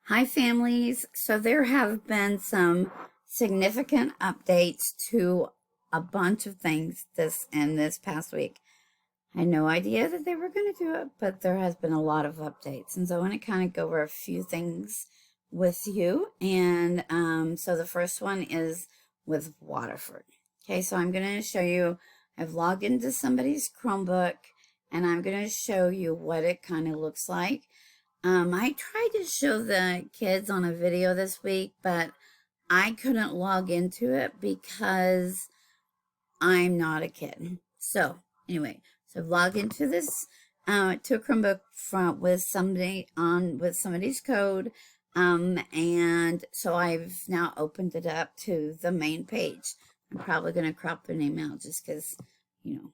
Hi, families. So there have been some significant updates to a bunch of things this past week. I had no idea that they were going to do it, but there has been a lot of updates, and so I want to kind of go over a few things with you. And so the first one is with Waterford. Okay, so I'm going to show you. I've logged into somebody's Chromebook, and I'm going to show you what it kind of looks like. I tried to show the kids on a video this week, but I couldn't log into it because I'm not a kid. So anyway, so I've logged into this to a Chromebook with somebody's code, and so I've now opened it up to the main page. I'm probably going to crop the name out just because, you know,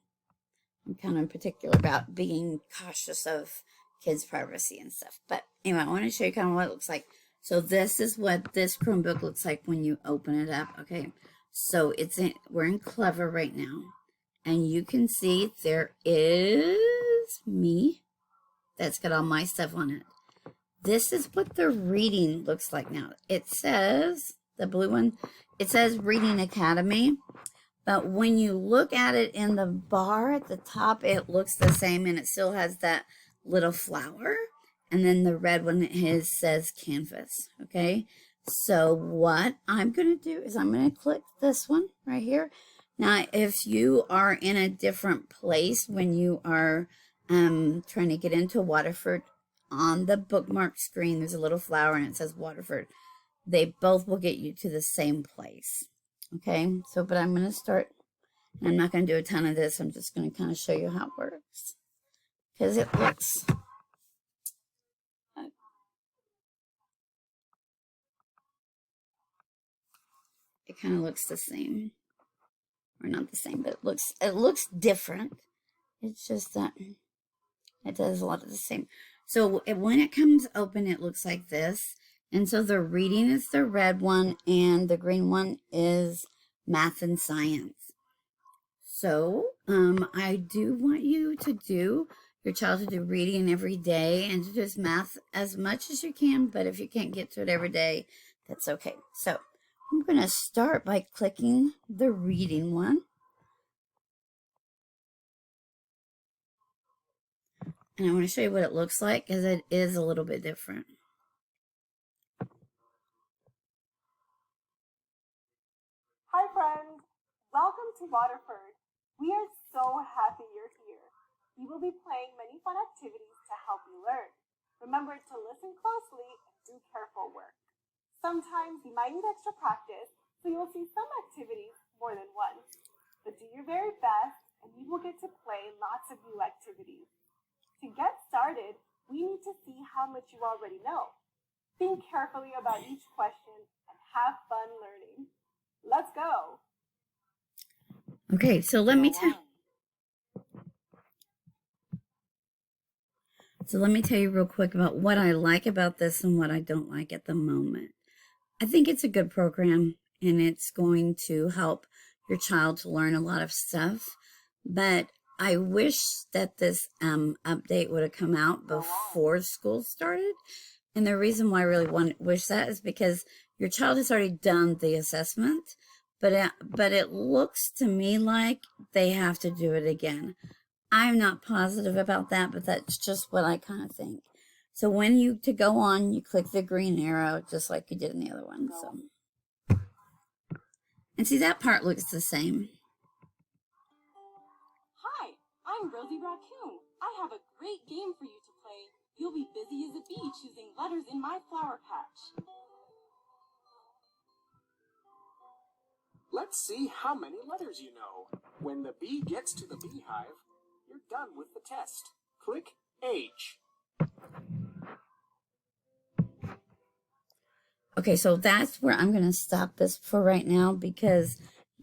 I'm kind of particular about being cautious of kids' privacy and stuff. But anyway, I want to show you kind of what it looks like. So this is what this Chromebook looks like when you open it up. Okay, so we're in Clever right now, and you can see there is me. That's got all my stuff on it. This is what the reading looks like now. It says, the blue one, it says Reading Academy. But when you look at it in the bar at the top, it looks the same, and it still has that little flower. And then the red one says Canvas. Okay, so what I'm going to do is I'm going to click this one right here. Now, if you are in a different place when you are trying to get into Waterford, on the bookmark screen, there's a little flower and it says Waterford. They both will get you to the same place. Okay, so, but I'm going to start, and I'm not going to do a ton of this. I'm just going to kind of show you how it works. Because it looks, it kind of looks the same. Or not the same, but it looks different. It's just that it does a lot of the same. So when it comes open, it looks like this. And so the reading is the red one, and the green one is math and science. So I do want you to do your child to do reading every day and to do math as much as you can. But if you can't get to it every day, that's okay. So I'm going to start by clicking the reading one. And I want to show you what it looks like because it is a little bit different. Hi friends, welcome to Waterford. We are so happy you're here. We will be playing many fun activities to help you learn. Remember to listen closely and do careful work. Sometimes you might need extra practice, so you'll see some activities more than once. But do your very best and you will get to play lots of new activities. To get started, we need to see how much you already know. Think carefully about each question and have fun learning. Let's go. Okay, so let me tell you real quick about what I like about this and what I don't like at the moment. I think it's a good program, and it's going to help your child to learn a lot of stuff. But I wish that this update would have come out before school started. And the reason why I really wish that is because your child has already done the assessment, but it looks to me like they have to do it again. I'm not positive about that, but that's just what I kind of think. So when to go on, you click the green arrow, just like you did in the other one. So, and see, that part looks the same. Hi, I'm Rosie Raccoon. I have a great game for you to play. You'll be busy as a bee choosing letters in my flower patch. Let's see how many letters you know. When the bee gets to the beehive, you're done with the test. Click H. Okay, so that's where I'm going to stop this for right now because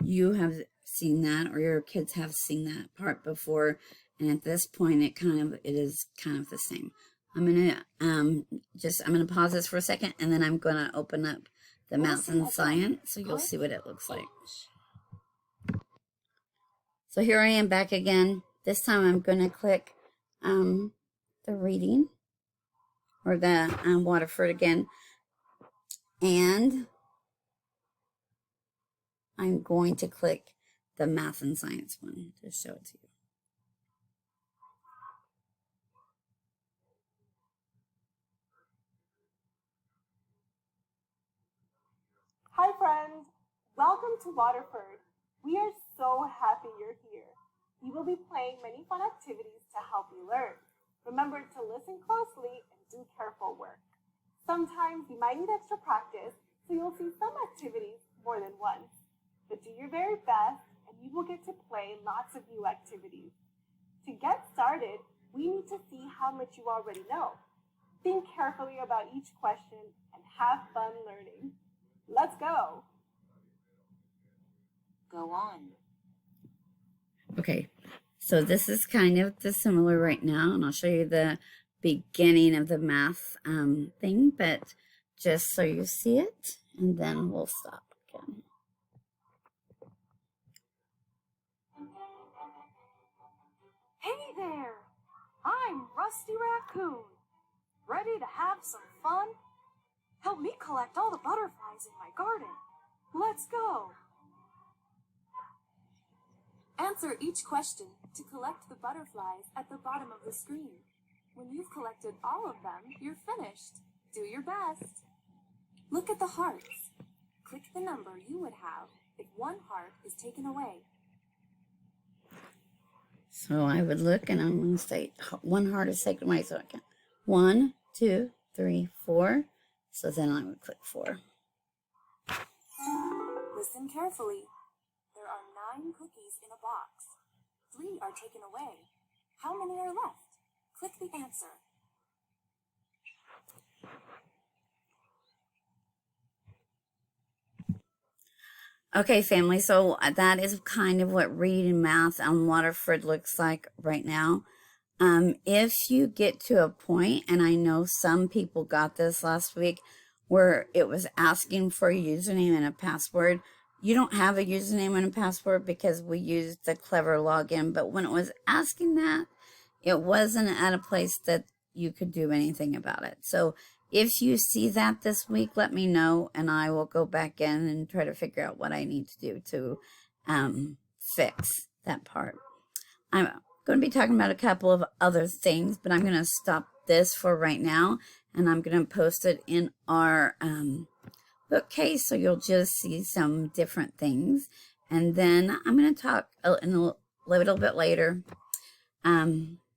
you have seen that, or your kids have seen that part before, and at this point it is kind of the same. I'm gonna pause this for a second, and then I'm gonna open up the math and science so you'll see what it looks like. So here I am back again. This time I'm gonna click the reading, or the Waterford again. And I'm going to click the math and science one to show it to you. Hi friends, welcome to Waterford. We are so happy you're here. We will be playing many fun activities to help you learn. Remember to listen closely and do careful work. Sometimes you might need extra practice, so you'll see some activities more than once. But do your very best and you will get to play lots of new activities. To get started, we need to see how much you already know. Think carefully about each question and have fun learning. Let's go. Go on. Okay, so this is kind of the similar right now, and I'll show you the beginning of the math thing, but just so you see it, and then we'll stop again. Hey there! I'm Rusty Raccoon. Ready to have some fun? Help me collect all the butterflies in my garden. Let's go! Answer each question to collect the butterflies at the bottom of the screen. When you've collected all of them, you're finished. Do your best. Look at the hearts. Click the number you would have if one heart is taken away. So I would look, and I'm going to say one heart is taken away, so I can 1, 2, 3, 4. So then I would click 4. Listen carefully. There are 9 cookies in a box. 3 are taken away. How many are left? Click the answer. Okay, family, so that is kind of what reading math on Waterford looks like right now. If you get to a point, and I know some people got this last week, where it was asking for a username and a password, you don't have a username and a password because we used the Clever login, but when it was asking that, it wasn't at a place that you could do anything about it. So if you see that this week, let me know, and I will go back in and try to figure out what I need to do to fix that part. I'm going to be talking about a couple of other things, but I'm going to stop this for right now, and I'm going to post it in our bookcase, so you'll just see some different things. And then I'm going to talk in a little bit later,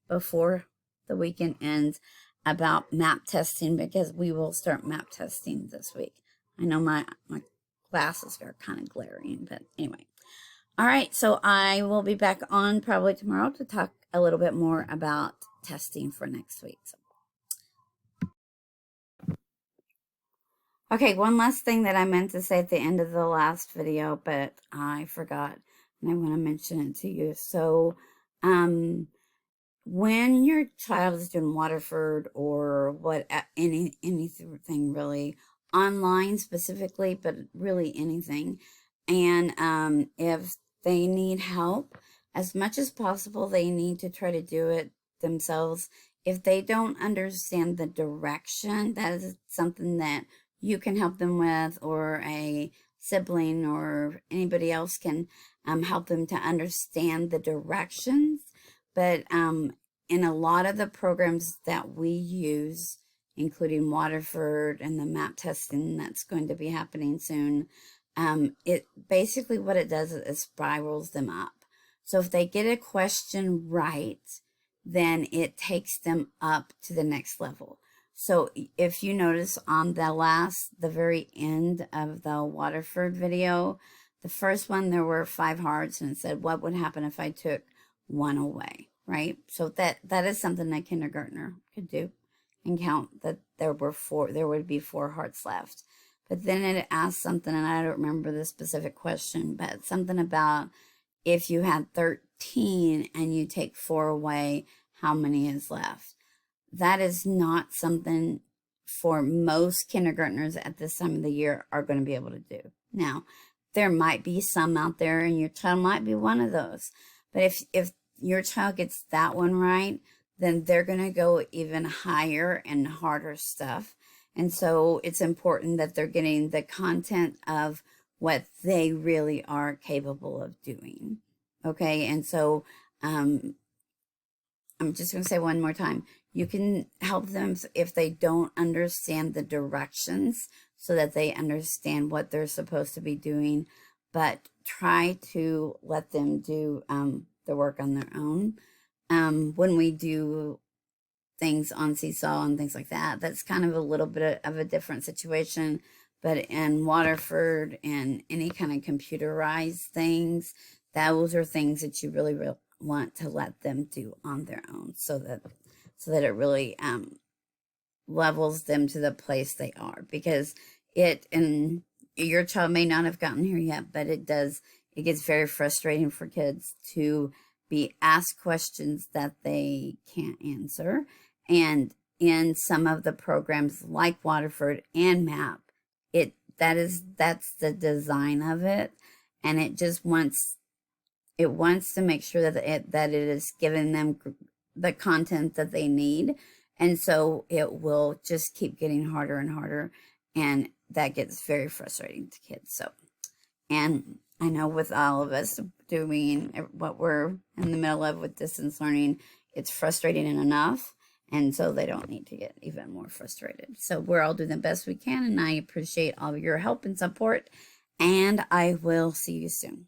before the weekend ends, about map testing, because we will start map testing this week. I know my glasses are kind of glaring, but anyway. All right, so I will be back on probably tomorrow to talk a little bit more about testing for next week. Okay, one last thing that I meant to say at the end of the last video, but I forgot, and I want to mention it to you. So, when your child is doing Waterford or anything really, online specifically, but really anything, and if they need help, as much as possible, they need to try to do it themselves. If they don't understand the direction, that is something that you can help them with, or a sibling or anybody else can help them to understand the directions. But in a lot of the programs that we use, including Waterford and the map testing that's going to be happening soon, it basically what it does is it spirals them up. So if they get a question right, then it takes them up to the next level. So if you notice on the very end of the Waterford video, the first one, there were 5 hearts, and it said, what would happen if I took 1 away, right? So that is something a kindergartner could do, and count that there would be 4 hearts left. But then it asked something, and I don't remember the specific question, but something about if you had 13 and you take 4 away, how many is left? That is not something for most kindergartners at this time of the year are going to be able to do. Now, there might be some out there, and your child might be one of those. But if your child gets that one right, then they're going to go even higher and harder stuff. And so it's important that they're getting the content of what they really are capable of doing. Okay. And so, I'm just going to say one more time. You can help them if they don't understand the directions so that they understand what they're supposed to be doing, but try to let them do the work on their own. When we do things on Seesaw and things like that, that's kind of a little bit of a different situation. But in Waterford and any kind of computerized things, those are things that you really want to let them do on their own, so that it really levels them to the place they are, because and your child may not have gotten here yet, but it gets very frustrating for kids to be asked questions that they can't answer. And in some of the programs like Waterford and MAP, that's the design of it, and it just wants to make sure that it is giving them the content that they need. And so it will just keep getting harder and harder, and that gets very frustrating to kids. So, and I know with all of us doing what we're in the middle of with distance learning, it's frustrating enough, and so they don't need to get even more frustrated. So we're all doing the best we can, and I appreciate all of your help and support, and I will see you soon.